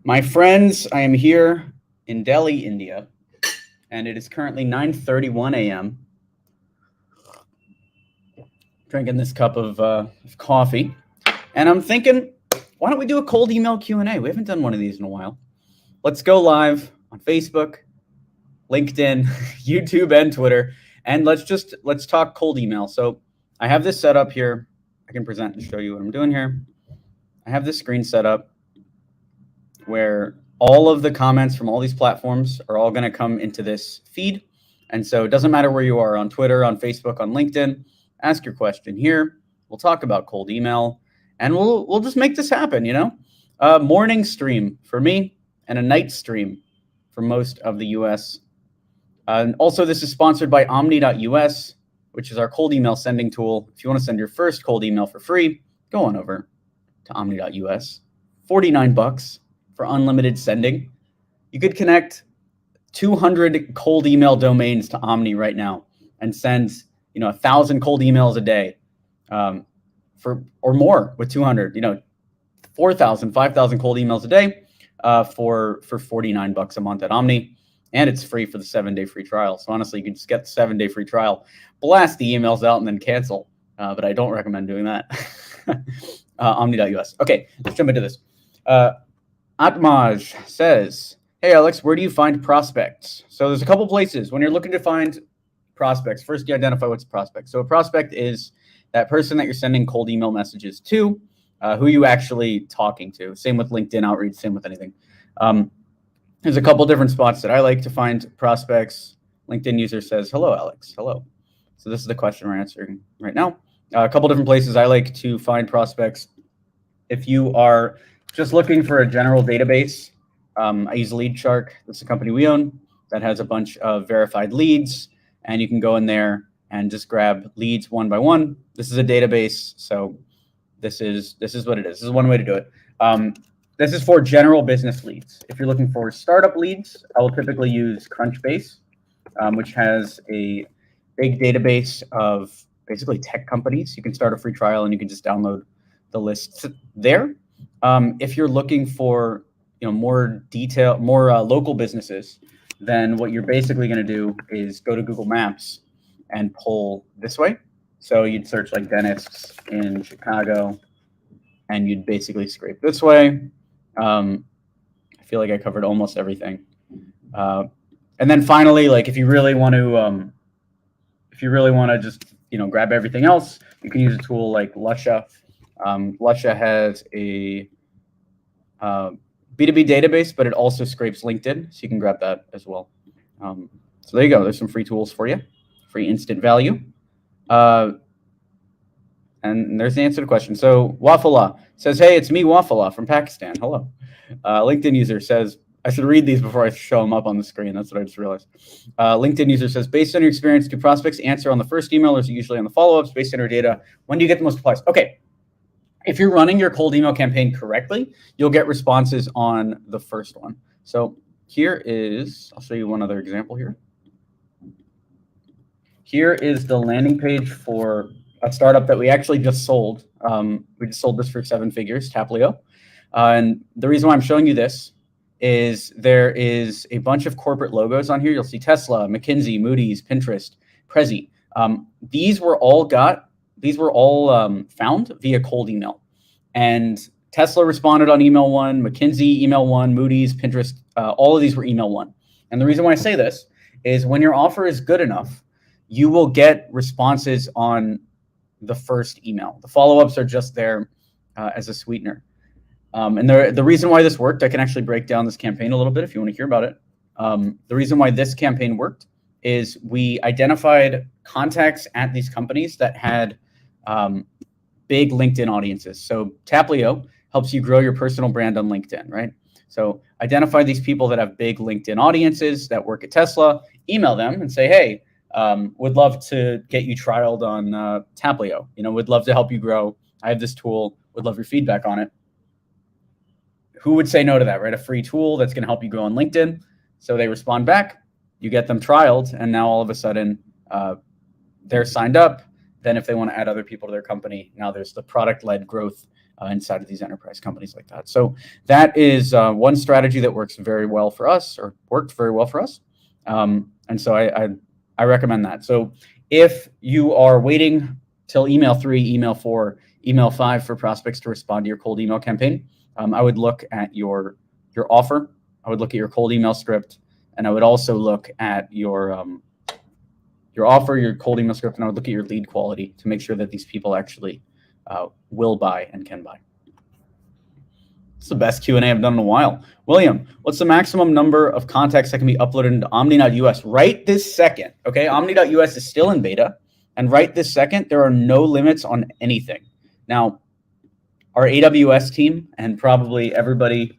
My friends, I am here in Delhi, India, and it is currently 9:31 a.m. Drinking this cup of coffee, and I'm thinking, why don't we do a cold email Q&A? We haven't done one of these in a while. Let's go live on Facebook, LinkedIn, YouTube, and Twitter, and let's talk cold email. So I have this set up here. I can present and show you what I'm doing here. I have this screen set up where all of the comments from all these platforms are all going to come into this feed. And so it doesn't matter where you are on Twitter, on Facebook, on LinkedIn, ask your question here. We'll talk about cold email and we'll just make this happen, you know? A morning stream for me and a night stream for most of the US. And also this is sponsored by omni.us, which is our cold email sending tool. If you want to send your first cold email for free, go on over to omni.us. $49 for unlimited sending. You could connect 200 cold email domains to Omni right now and send 1,000 cold emails a day, or more with 200. 4,000, 5,000 cold emails a day for $49 a month at Omni, and it's free for the 7-day free trial. So honestly, you can just get the 7-day free trial, blast the emails out, and then cancel. But I don't recommend doing that. Omni.us. Okay, let's jump into this. Atmaj says, hey, Alex, where do you find prospects? So there's a couple places. When you're looking to find prospects, first you identify what's a prospect. So a prospect is that person that you're sending cold email messages to, who you actually talking to. Same with LinkedIn outreach, same with anything. There's a couple different spots that I like to find prospects. LinkedIn user says, hello, Alex. Hello. So this is the question we're answering right now. A couple different places I like to find prospects. If you are just looking for a general database, I use LeadShark. That's a company we own that has a bunch of verified leads, and you can go in there and just grab leads one by one. This is a database, so this is what it is. This is one way to do it. This is for general business leads. If you're looking for startup leads, I will typically use Crunchbase, which has a big database of basically tech companies. You can start a free trial and you can just download the lists there. If you're looking for more detail, more local businesses, then what you're basically going to do is go to Google Maps and pull this way. So you'd search like dentists in Chicago, and you'd basically scrape this way. I feel like I covered almost everything. And then finally, like if you really want to just grab everything else, you can use a tool like Lusha. Lusha has a B2B database, but it also scrapes LinkedIn, so you can grab that as well. So there you go. There's some free tools for you, free instant value. And there's the answer to the question. So Wafala says, hey, it's me, Wafala from Pakistan. Hello. LinkedIn user says, I should read these before I show them up on the screen. That's what I just realized. LinkedIn user says, based on your experience, do prospects answer on the first email or is it usually on the follow-ups based on your data? When do you get the most replies? Okay. If you're running your cold email campaign correctly, you'll get responses on the first one. So here is, I'll show you one other example here. Here is the landing page for a startup that we actually just sold. We just sold this for 7 figures, Taplio. And the reason why I'm showing you this is there is a bunch of corporate logos on here. You'll see Tesla, McKinsey, Moody's, Pinterest, Prezi. These were all found via cold email. And Tesla responded on email 1, McKinsey, email 1, Moody's, Pinterest, all of these were email 1. And the reason why I say this is when your offer is good enough, you will get responses on the first email. The follow-ups are just there as a sweetener. And the reason why this worked, I can actually break down this campaign a little bit if you want to hear about it. The reason why this campaign worked is we identified contacts at these companies that had big LinkedIn audiences. So Taplio helps you grow your personal brand on LinkedIn, right? So identify these people that have big LinkedIn audiences that work at Tesla, email them and say, hey, would love to get you trialed on Taplio. Would love to help you grow. I have this tool, would love your feedback on it. Who would say no to that, right? A free tool that's going to help you grow on LinkedIn. So they respond back, you get them trialed, and now all of a sudden they're signed up. Then if they want to add other people to their company, now there's the product-led growth inside of these enterprise companies like that. So that is one strategy that works very well for us, or worked very well for us. And so I recommend that. So if you are waiting till email 3, email 4, email 5 for prospects to respond to your cold email campaign, I would look at your offer. I would look at your cold email script, and I would also look at your offer, your cold email script, and I would look at your lead quality to make sure that these people actually will buy and can buy. It's the best Q&A I've done in a while. William, what's the maximum number of contacts that can be uploaded into Omni.us right this second? Okay, Omni.us is still in beta, and right this second, there are no limits on anything. Now, our AWS team and probably everybody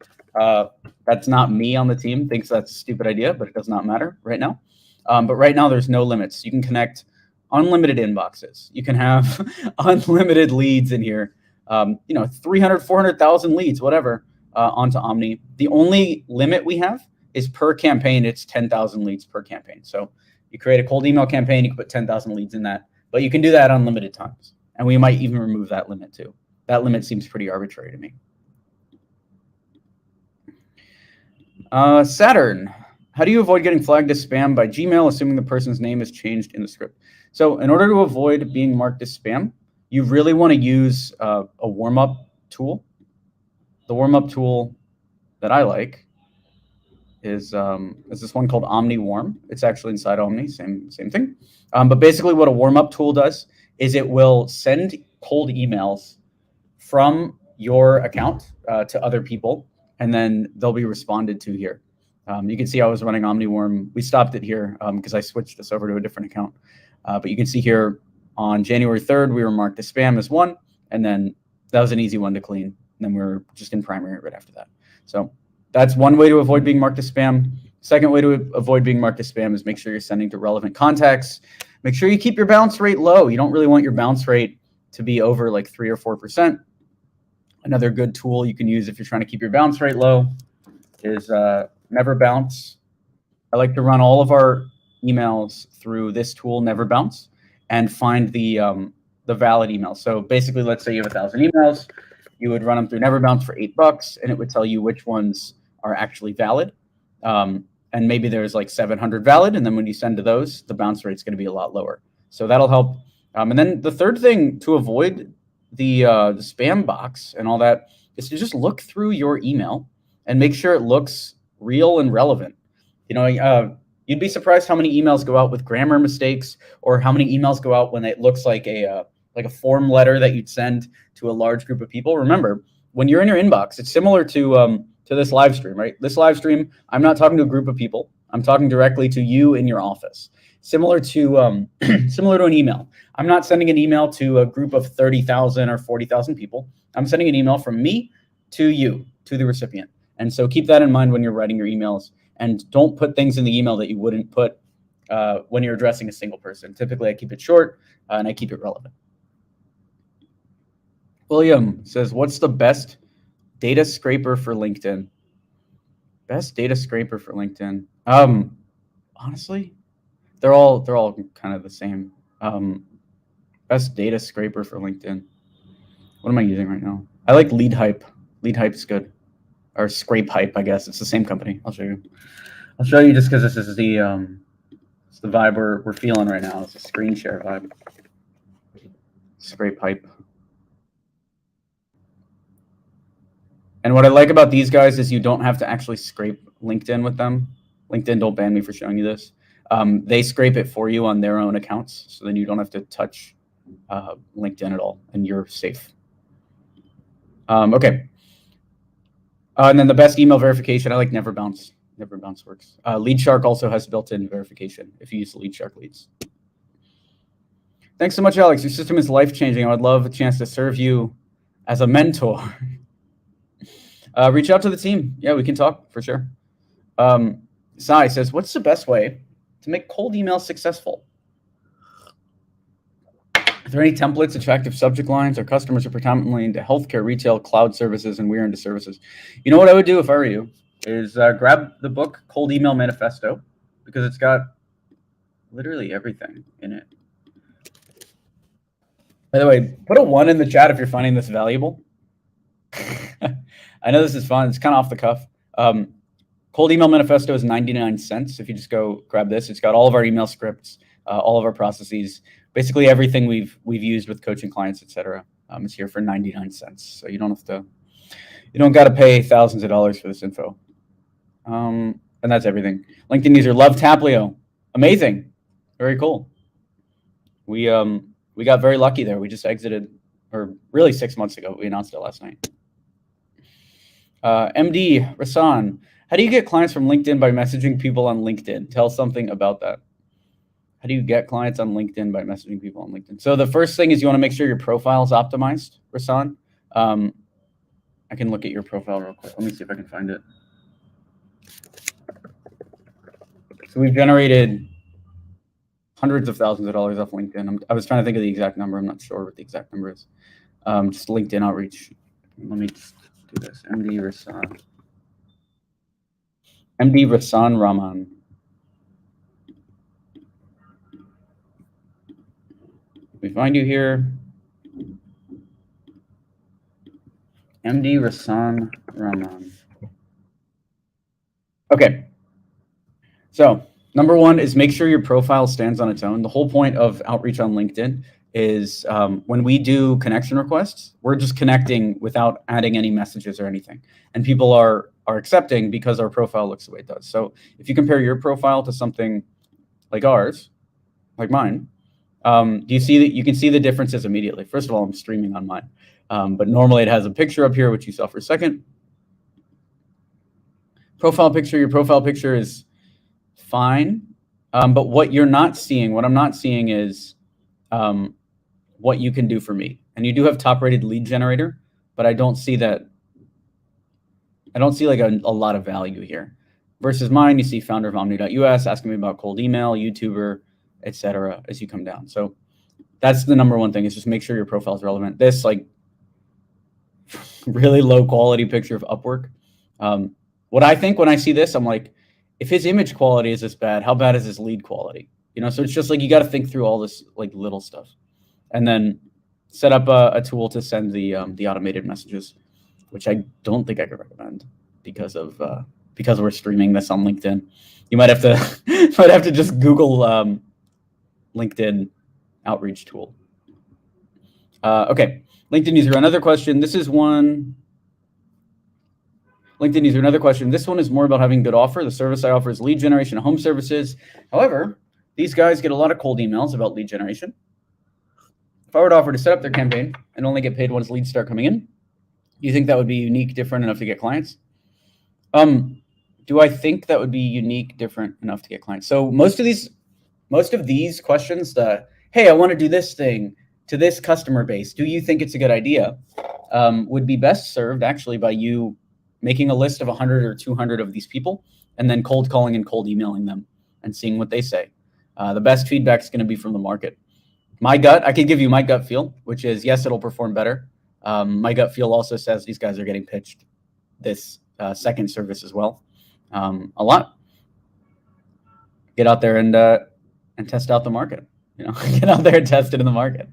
that's not me on the team thinks that's a stupid idea, but it does not matter right now. But right now, there's no limits. You can connect unlimited inboxes. You can have unlimited leads in here. 300, 400,000 leads, whatever, onto Omni. The only limit we have is per campaign. It's 10,000 leads per campaign. So you create a cold email campaign, you can put 10,000 leads in that, but you can do that unlimited times. And we might even remove that limit too. That limit seems pretty arbitrary to me. Saturn, how do you avoid getting flagged as spam by Gmail, assuming the person's name is changed in the script? So in order to avoid being marked as spam, you really want to use a warm-up tool. The warm-up tool that I like is this one called Omni Warm. It's actually inside Omni, same thing. But basically what a warm-up tool does is it will send cold emails from your account to other people, and then they'll be responded to here. You can see I was running Omni Warm. We stopped it here because I switched this over to a different account. But you can see here on January 3rd, we were marked as spam as 1, and then that was an easy one to clean. And then we were just in primary right after that. So that's one way to avoid being marked as spam. Second way to avoid being marked as spam is make sure you're sending to relevant contacts. Make sure you keep your bounce rate low. You don't really want your bounce rate to be over like 3 or 4%. Another good tool you can use if you're trying to keep your bounce rate low is Never Bounce. I like to run all of our emails through this tool, Never Bounce, and find the valid email. So basically, let's say you have 1,000 emails, you would run them through Never Bounce for $8, and it would tell you which ones are actually valid. And maybe there's like 700 valid, and then when you send to those, the bounce rate's going to be a lot lower. So that'll help. And then the third thing to avoid the spam box and all that is to just look through your email and make sure it looks real and relevant. You'd be surprised how many emails go out with grammar mistakes, or how many emails go out when it looks like a form letter that you'd send to a large group of people. Remember, when you're in your inbox, it's similar to this live stream, right? This live stream, I'm not talking to a group of people. I'm talking directly to you in your office. Similar to an email. I'm not sending an email to a group of 30,000 or 40,000 people. I'm sending an email from me to you, to the recipient. And so keep that in mind when you're writing your emails. And don't put things in the email that you wouldn't put when you're addressing a single person. Typically, I keep it short and I keep it relevant. William says, what's the best data scraper for LinkedIn? Best data scraper for LinkedIn? Honestly, they're all kind of the same. Best data scraper for LinkedIn. What am I using right now? I like Lead Hype. Lead Hype's good. Or Scrape Hype, I guess. It's the same company. I'll show you. I'll show you just because this is the vibe we're feeling right now. It's a screen share vibe. Scrape Hype. And what I like about these guys is you don't have to actually scrape LinkedIn with them. LinkedIn, don't ban me for showing you this. They scrape it for you on their own accounts, so then you don't have to touch LinkedIn at all, and you're safe. Okay. And then the best email verification, I like Never Bounce. Never Bounce works. LeadShark also has built-in verification if you use the LeadShark leads. Thanks so much, Alex. Your system is life-changing. I would love a chance to serve you as a mentor. Reach out to the team. Yeah, we can talk for sure. Sai says, what's the best way to make cold emails successful? Are there any templates, attractive subject lines? Our customers are predominantly into healthcare, retail, cloud services, and we're into services. You know what I would do if I were you is grab the book Cold Email Manifesto, because it's got literally everything in it. By the way, put a 1 in the chat if you're finding this valuable. I know this is fun. It's kind of off the cuff. Cold email manifesto is 99 cents. If you just go grab this, it's got all of our email scripts, all of our processes, basically everything we've used with coaching clients, etc. Is here for 99 cents. So you don't got to pay thousands of dollars for this info. And that's everything. LinkedIn user love Taplio. Amazing. Very cool. We got very lucky there. We just exited, or really 6 months ago. We announced it last night. MD Rasan, how do you get clients from LinkedIn by messaging people on LinkedIn? Tell something about that. How do you get clients on LinkedIn by messaging people on LinkedIn? So the first thing is you want to make sure your profile is optimized, Rasan. I can look at your profile real quick. Let me see if I can find it. So we've generated hundreds of thousands of dollars off LinkedIn. I was trying to think of the exact number. I'm not sure what the exact number is. Just LinkedIn outreach. Let me just do this. MD Rasan Raman. We find you here. MD Rasan Raman. Okay. So number one is make sure your profile stands on its own. The whole point of outreach on LinkedIn is when we do connection requests, we're just connecting without adding any messages or anything. And people are accepting because our profile looks the way it does. So if you compare your profile to something like ours, like mine, do you see that you can see the differences immediately? First of all, I'm streaming on mine. But normally it has a picture up here, which you saw for a second. Profile picture, your profile picture is fine. But what you're not seeing, what I'm not seeing is what you can do for me. And you do have top rated lead generator, but I don't see that. I don't see like a lot of value here. Versus mine, you see founder of Omni.us, asking me about cold email, YouTuber, etc. as you come down. So that's the number one thing, is just make sure your profile is relevant. This like really low quality picture of Upwork. What I think when I see this, I'm like, if his image quality is this bad, how bad is his lead quality? You know, so it's just like you got to think through all this like little stuff, and then set up a tool to send the automated messages, which I don't think I could recommend because we're streaming this on LinkedIn. You might have to just Google LinkedIn outreach tool. Okay, LinkedIn user, another question. This is one. LinkedIn user, another question. This one is more about having good offer. The service I offer is lead generation and home services. However, these guys get a lot of cold emails about lead generation. If I were to offer to set up their campaign and only get paid once leads start coming in, do you think that would be unique, different enough to get clients? Do I think that would be unique, different enough to get clients? So most of these questions, hey, I want to do this thing to this customer base, do you think it's a good idea? Would be best served actually by you making a list of 100 or 200 of these people and then cold calling and cold emailing them and seeing what they say. The best feedback is going to be from the market. I could give you my gut feel, which is yes, it'll perform better. My gut feel also says these guys are getting pitched this second service as well a lot. Get out there and test out the market. You know, get out there and test it in the market.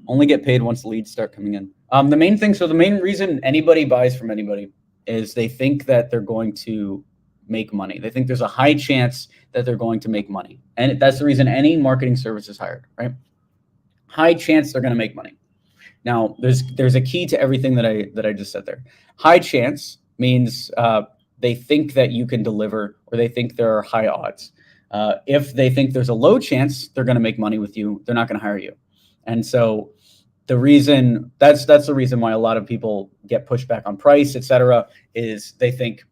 Only get paid once leads start coming in. The main reason anybody buys from anybody is they think that they're going to make money. They think there's a high chance that they're going to make money. And that's the reason any marketing service is hired, right? High chance they're going to make money. Now, there's a key to everything that I just said there. High chance means they think that you can deliver, or they think there are high odds. If they think there's a low chance they're going to make money with you, they're not going to hire you. And so that's the reason why a lot of people get pushed back on price, etc., is they think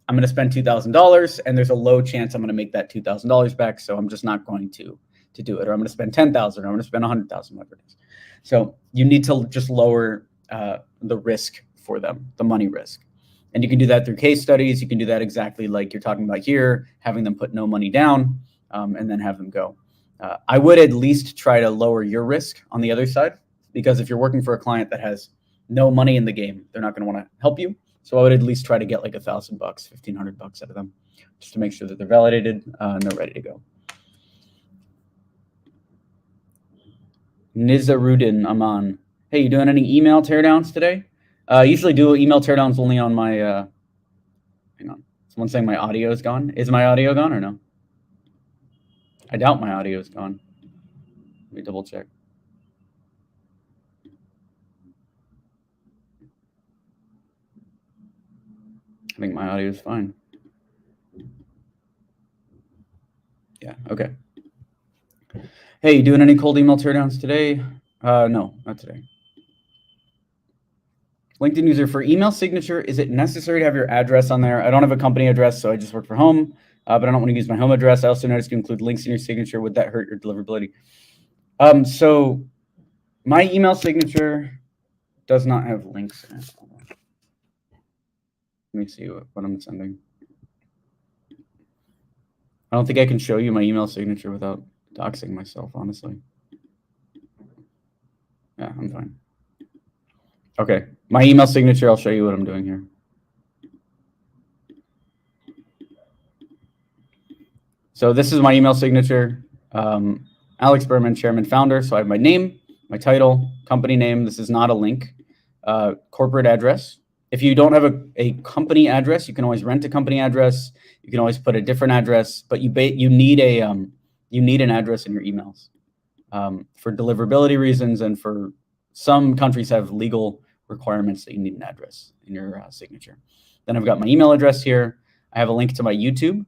I'm going to spend $2,000 and there's a low chance I'm going to make that $2,000 back, so I'm just not going to do it, or I'm going to spend $10,000, or I'm going to spend $100,000, whatever it is. So you need to just lower the risk for them, the money risk. And you can do that through case studies. You can do that exactly like you're talking about here, having them put no money down and then have them go. I would at least try to lower your risk on the other side, because if you're working for a client that has no money in the game, they're not going to want to help you. So I would at least try to get like $1,000, $1,500 out of them, just to make sure that they're validated and they're ready to go. Nizarudin Aman. Hey, you doing any email teardowns today? Usually do email teardowns only on my. Hang on. Someone's saying my audio is gone. Is my audio gone or no? I doubt my audio is gone. Let me double check. I think my audio is fine. Yeah, okay. Hey, you doing any cold email teardowns today? No, not today. LinkedIn user for email signature, is it necessary to have your address on there? I don't have a company address, so I just work from home, but I don't want to use my home address. I also noticed you include links in your signature. Would that hurt your deliverability? So my email signature does not have links in it. Let me see what I'm sending. I don't think I can show you my email signature without doxing myself, honestly. Yeah, I'm fine. Okay, my email signature, I'll show you what I'm doing here. So this is my email signature. Alex Berman, chairman, founder. So I have my name, my title, company name. This is not a link. Corporate address. If you don't have a company address, you can always rent a company address. You can always put a different address, but you need an address in your emails for deliverability reasons, and for some countries have legal requirements that you need an address in your signature. Then I've got my email address here. I have a link to my YouTube.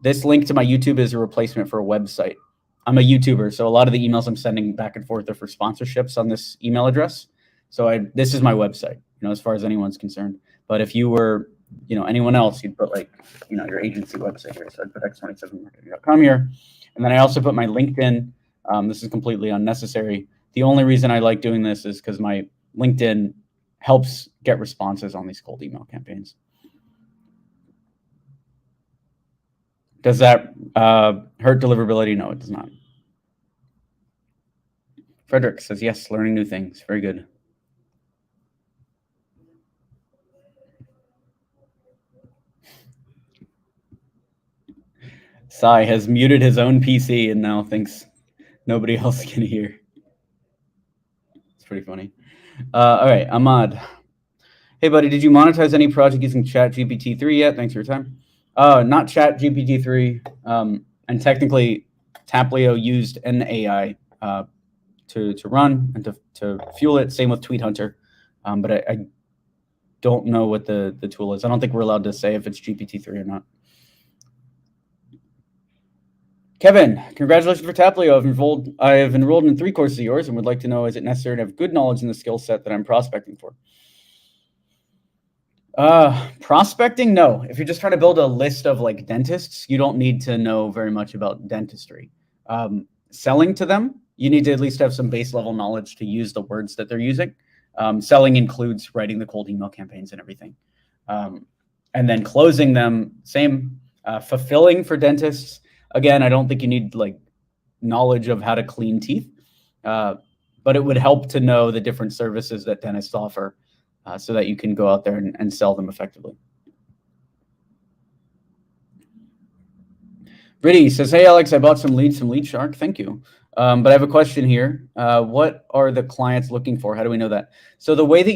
This link to my YouTube is a replacement for a website. I'm a YouTuber, so a lot of the emails I'm sending back and forth are for sponsorships on this email address. So this is my website, as far as anyone's concerned. But if you were, anyone else, you'd put your agency website here. So I'd put x27marketing.com here. And then I also put my LinkedIn. This is completely unnecessary. The only reason I like doing this is because my LinkedIn helps get responses on these cold email campaigns. Does that hurt deliverability? No, it does not. Frederick says, yes, learning new things. Very good. Sai has muted his own PC and now thinks nobody else can hear. It's pretty funny. All right, Ahmad. Hey, buddy, did you monetize any project using ChatGPT-3 yet? Thanks for your time. Not ChatGPT-3. And technically, Taplio used an AI to run and to fuel it. Same with Tweet Hunter. But I don't know what the tool is. I don't think we're allowed to say if it's GPT-3 or not. Kevin, congratulations for Taplio. I have enrolled in 3 courses of yours and would like to know, is it necessary to have good knowledge in the skill set that I'm prospecting for? Prospecting, no. If you're just trying to build a list of dentists, you don't need to know very much about dentistry. Selling to them, you need to at least have some base level knowledge to use the words that they're using. Selling includes writing the cold email campaigns and everything. And then closing them, same. Fulfilling for dentists, again, I don't think you need knowledge of how to clean teeth, but it would help to know the different services that dentists offer so that you can go out there and sell them effectively. Brittany says, hey, Alex, I bought some leads from Lead Shark. Thank you. But I have a question here. What are the clients looking for? How do we know that? So the way that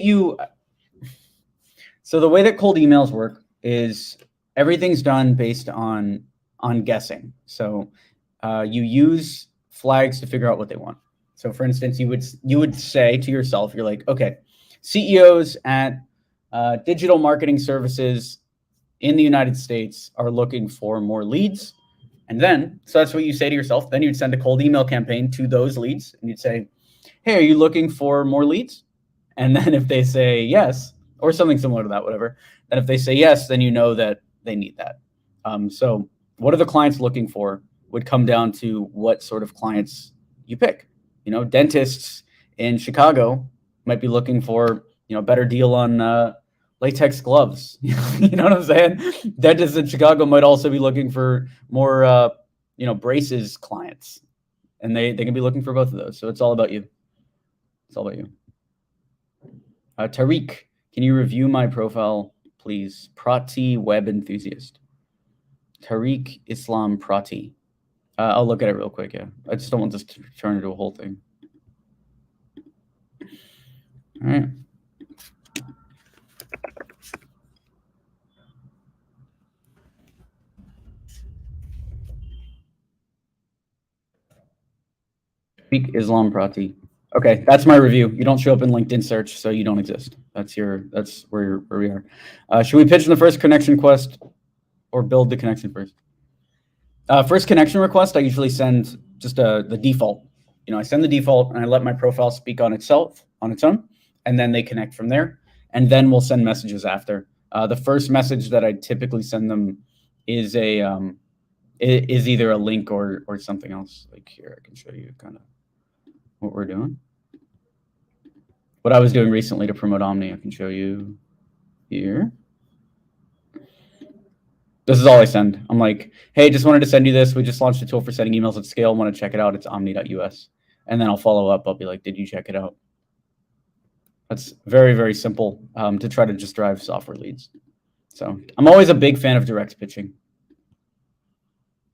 cold emails work is everything's done based on guessing. So you use flags to figure out what they want. So for instance, you would say to yourself, you're like, okay, CEOs at digital marketing services in the United States are looking for more leads. And then, so that's what you say to yourself. Then you'd send a cold email campaign to those leads and you'd say, hey, are you looking for more leads? And then if they say yes, or something similar to that, whatever, then if they say yes, then you know that they need that. So what are the clients looking for would come down to what sort of clients you pick. Dentists in Chicago might be looking for, better deal on latex gloves. You know what I'm saying? Dentists in Chicago might also be looking for more, braces clients. And they can be looking for both of those. So it's all about you. It's all about you. Tariq, can you review my profile, please? Prati web enthusiast. Tariq Islam Prati. I'll look at it real quick. Yeah, I just don't want this to turn into a whole thing. All right. Speak Islam Prati. Okay, that's my review. You don't show up in LinkedIn search, so you don't exist. That's where we are. Should we pitch in the first connection request or build the connection first? First connection request, I usually send just the default. I send the default and I let my profile speak on itself, on its own, and then they connect from there. And then we'll send messages after. The first message that I typically send them is is either a link or something else. Like here, I can show you kind of what we're doing. What I was doing recently to promote Omni, I can show you here. This is all I send. I'm like, hey, just wanted to send you this. We just launched a tool for sending emails at scale. Want to check it out? It's omni.us. And then I'll follow up. I'll be like, did you check it out? That's very, very simple to try to just drive software leads. So I'm always a big fan of direct pitching.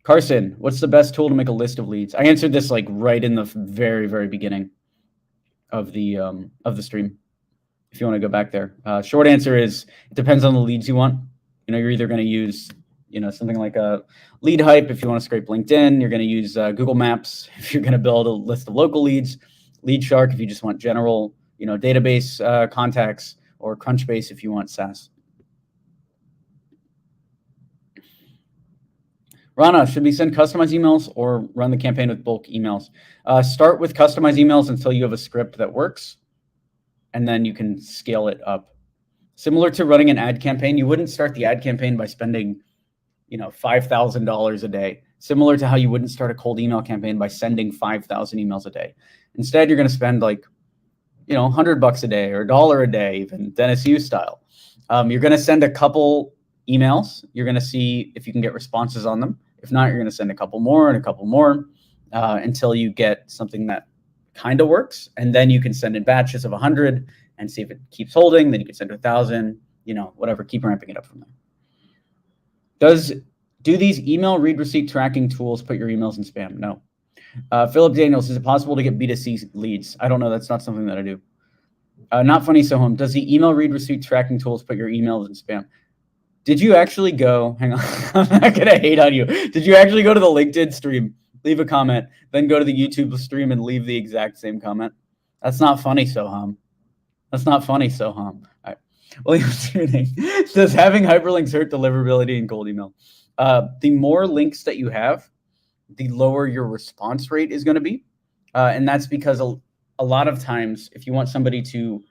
Carson, what's the best tool to make a list of leads? I answered this like right in the very, very beginning of the stream. If you want to go back there, short answer is it depends on the leads you want. You're either going to use something like a lead hype if you want to scrape LinkedIn. You're going to use Google Maps if you're going to build a list of local leads. Lead Shark if you just want general database contacts, or Crunchbase if you want SaaS. Rana, should we send customized emails or run the campaign with bulk emails? Start with customized emails until you have a script that works, and then you can scale it up. Similar to running an ad campaign, you wouldn't start the ad campaign by spending, $5,000 a day. Similar to how you wouldn't start a cold email campaign by sending 5,000 emails a day. Instead, you're going to spend like, $100 a day or $1 a day, even Dennis Yu style. You're going to send a couple emails. You're going to see if you can get responses on them. If not, you're going to send a couple more and a couple more until you get something that kind of works. And then you can send in batches of 100 and see if it keeps holding. Then you can send 1,000, whatever, keep ramping it up from there. Do these email read receipt tracking tools put your emails in spam? No. Philip Daniels, is it possible to get B2C leads? I don't know. That's not something that I do. Not funny, so home. Does the email read receipt tracking tools put your emails in spam? Did you actually go, hang on, I'm not going to hate on you. Did you actually go to the LinkedIn stream, leave a comment, then go to the YouTube stream and leave the exact same comment? That's not funny, Soham. That's not funny, Soham. All right. William Tuning. Does having hyperlinks hurt deliverability in cold email? The more links that you have, the lower your response rate is going to be. And that's because a lot of times, if you want somebody to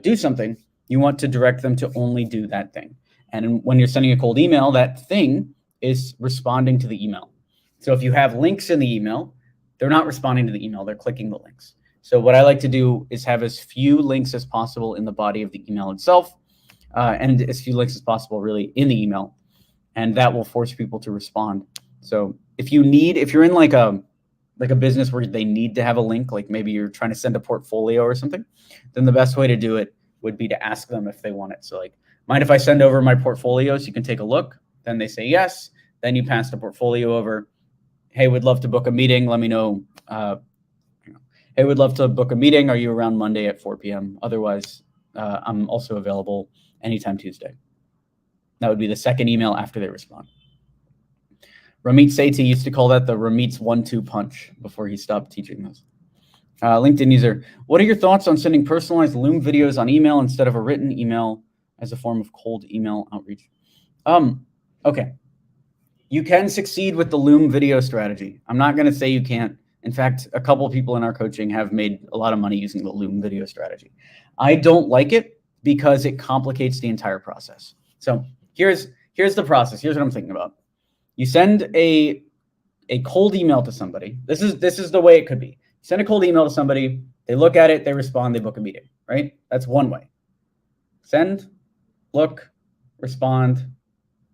do something, you want to direct them to only do that thing. And when you're sending a cold email, that thing is responding to the email. So if you have links in the email, they're not responding to the email, they're clicking the links. So what I like to do is have as few links as possible in the body of the email itself, and as few links as possible really in the email. And that will force people to respond. So if you're in like a business where they need to have a link, like maybe you're trying to send a portfolio or something, then the best way to do it would be to ask them if they want it. So like, mind if I send over my portfolio so you can take a look? Then they say yes. Then you pass the portfolio over. Hey, would love to book a meeting. Let me know. Hey, would love to book a meeting. Are you around Monday at 4 p.m.? Otherwise, I'm also available anytime Tuesday. That would be the second email after they respond. Ramit Sethi used to call that the Ramit's 1-2 punch before he stopped teaching those. LinkedIn user, what are your thoughts on sending personalized Loom videos on email instead of a written email as a form of cold email outreach? Okay. You can succeed with the Loom video strategy. I'm not going to say you can't. In fact, a couple of people in our coaching have made a lot of money using the Loom video strategy. I don't like it because it complicates the entire process. So here's the process. Here's what I'm thinking about. You send a cold email to somebody. This is the way it could be. Send a cold email to somebody. They look at it. They respond. They book a meeting. Right? That's one way. Send, look, respond,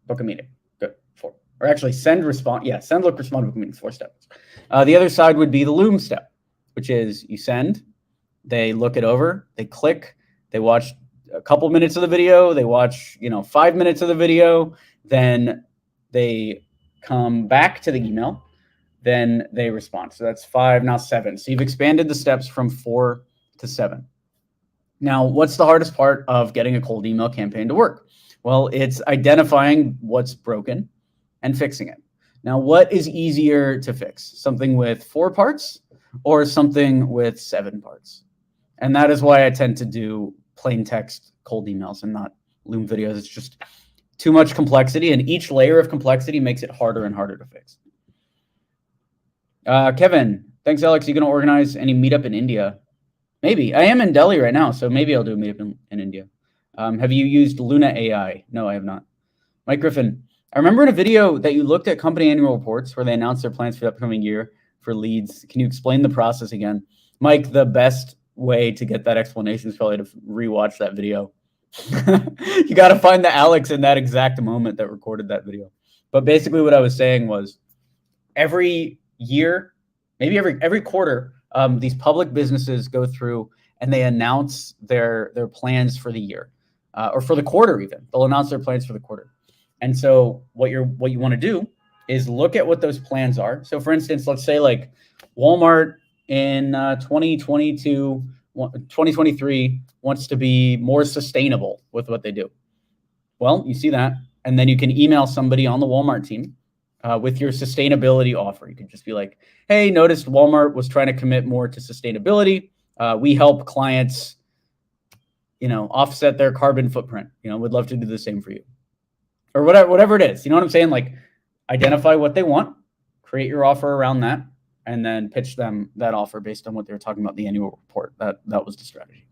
book a meeting. Good. 4. Or actually send, respond. Yeah, send, look, respond, book a meeting. 4 steps. The other side would be the Loom step, which is you send, they look it over, they click, they watch a couple minutes of the video, they watch 5 minutes of the video, then they come back to the email, then they respond. So that's 5, now 7. So you've expanded the steps from 4 to 7. Now, what's the hardest part of getting a cold email campaign to work? Well, it's identifying what's broken and fixing it. Now, what is easier to fix? Something with 4 parts or something with 7 parts. And that is why I tend to do plain text cold emails and not Loom videos. It's just too much complexity, and each layer of complexity makes it harder and harder to fix. Kevin, thanks, Alex. You going to organize any meetup in India? Maybe. I am in Delhi right now, so maybe I'll do a meetup in India. Have you used Luna AI? No, I have not. Mike Griffin, I remember in a video that you looked at company annual reports where they announced their plans for the upcoming year for leads. Can you explain the process again? Mike, the best way to get that explanation is probably to rewatch that video. You got to find the Alex in that exact moment that recorded that video. But basically what I was saying was every year, maybe every quarter, these public businesses go through and they announce their plans for the year, or for the quarter even. They'll announce their plans for the quarter. And so what you want to do is look at what those plans are. So for instance, let's say like Walmart in 2023 wants to be more sustainable with what they do. Well, you see that, and then you can email somebody on the Walmart team with your sustainability offer. You can just be like, hey, noticed Walmart was trying to commit more to sustainability. We help clients, offset their carbon footprint. Would love to do the same for you. Or whatever it is. You know what I'm saying? Like, identify what they want, create your offer around that, and then pitch them that offer based on what they were talking about in the annual report. That was the strategy.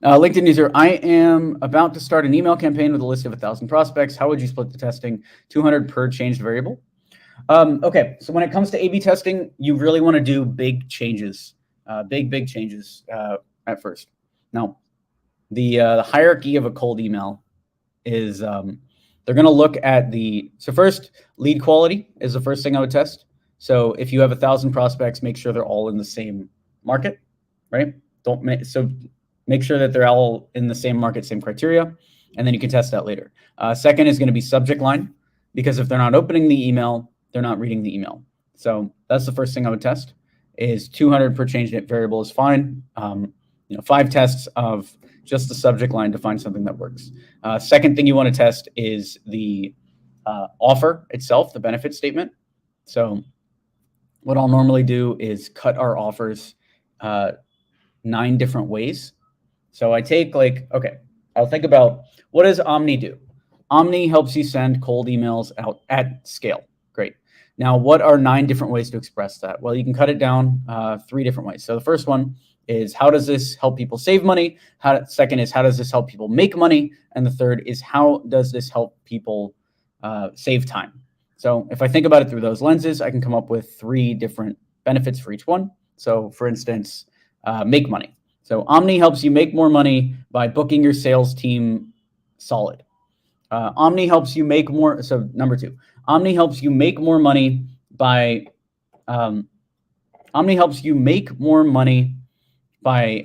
LinkedIn user, I am about to start an email campaign with a list of 1,000 prospects. How would you split the testing? 200 per changed variable? Okay, so when it comes to A/B testing, you really want to do big changes, big changes at first. Now, the hierarchy of a cold email is they're going to look at so first, lead quality is the first thing I would test. So if you have 1,000 prospects, make sure they're all in the same market, right? Make sure that they're all in the same market, same criteria, and then you can test that later. Second is going to be subject line, because if they're not opening the email, they're not reading the email. So that's the first thing I would test. Is 200 per changed variable is fine. 5 tests of just the subject line to find something that works. Second thing you want to test is the offer itself, the benefit statement. So what I'll normally do is cut our offers 9 different ways. So I take I'll think about, what does Omni do? Omni helps you send cold emails out at scale. Great. Now, what are 9 different ways to express that? Well, you can cut it down 3 different ways. So the first one is, how does this help people save money? Second is, how does this help people make money? And the third is, how does this help people save time? So if I think about it through those lenses, I can come up with 3 different benefits for each one. So for instance, make money. So Omni helps you make more money by booking your sales team solid. Omni helps you make more. So number 2, Omni helps you make more money by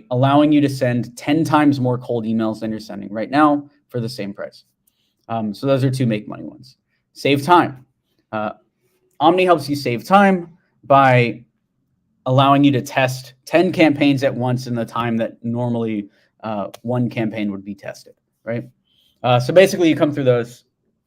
allowing you to send 10 times more cold emails than you're sending right now for the same price. So those are 2 make money ones. Save time. Omni helps you save time by allowing you to test 10 campaigns at once in the time that normally 1 campaign would be tested, right? So basically you come through those,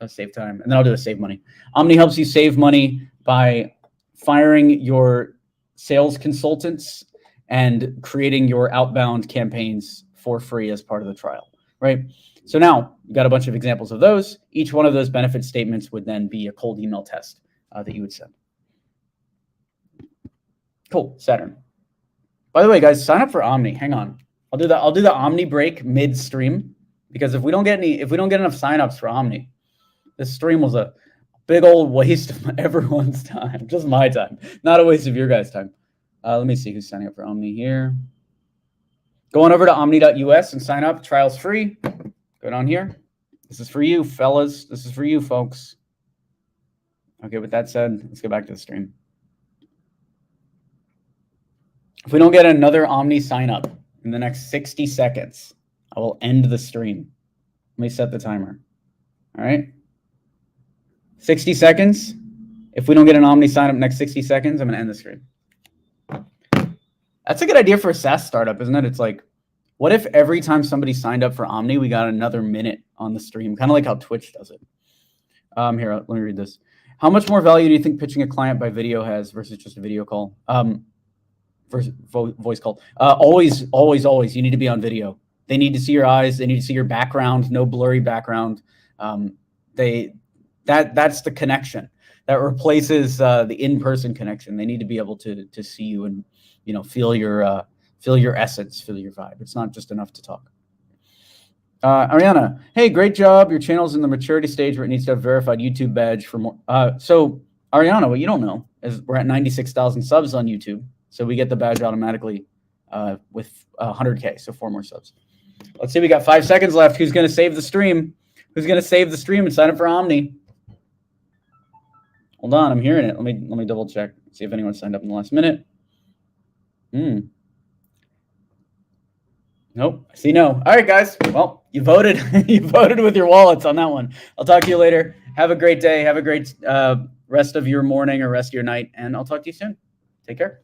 save time, and then I'll do a save money. Omni helps you save money by firing your sales consultants and creating your outbound campaigns for free as part of the trial, right? So now you got a bunch of examples of those. Each one of those benefit statements would then be a cold email test that you would send. Cool, Saturn. By the way, guys, sign up for Omni. Hang on, I'll do the Omni break midstream, because if we don't get enough signups for Omni, this stream was a big old waste of everyone's time. Just my time, not a waste of your guys' time. Let me see who's signing up for Omni here. Go on over to omni.us and sign up. Trial's free. Go down here. This is for you, fellas. This is for you, folks. Okay, with that said, let's get back to the stream. If we don't get another Omni sign up in the next 60 seconds, I will end the stream. Let me set the timer. All right. 60 seconds. If we don't get an Omni sign up next 60 seconds, I'm going to end the stream. That's a good idea for a SaaS startup, isn't it? It's like, what if every time somebody signed up for Omni, we got another minute on the stream, kind of like how Twitch does it. Here, let me read this. How much more value do you think pitching a client by video has versus just a video call? Versus voice call? Always, always, always. You need to be on video. They need to see your eyes. They need to see your background. No blurry background. That's the connection that replaces the in-person connection. They need to be able to see you and feel your essence, feel your vibe. It's not just enough to talk. Ariana, hey, great job. Your channel's in the maturity stage where it needs to have verified YouTube badge for more. So Ariana, what you don't know is we're at 96,000 subs on YouTube. So we get the badge automatically with 100K. So 4 more subs. Let's see. We got 5 seconds left. Who's going to save the stream? Who's going to save the stream and sign up for Omni? Hold on. I'm hearing it. Let me double check. See if anyone signed up in the last minute. Nope. I see no. All right, guys. Well, you voted. You voted with your wallets on that one. I'll talk to you later. Have a great day. Have a great rest of your morning or rest of your night. And I'll talk to you soon. Take care.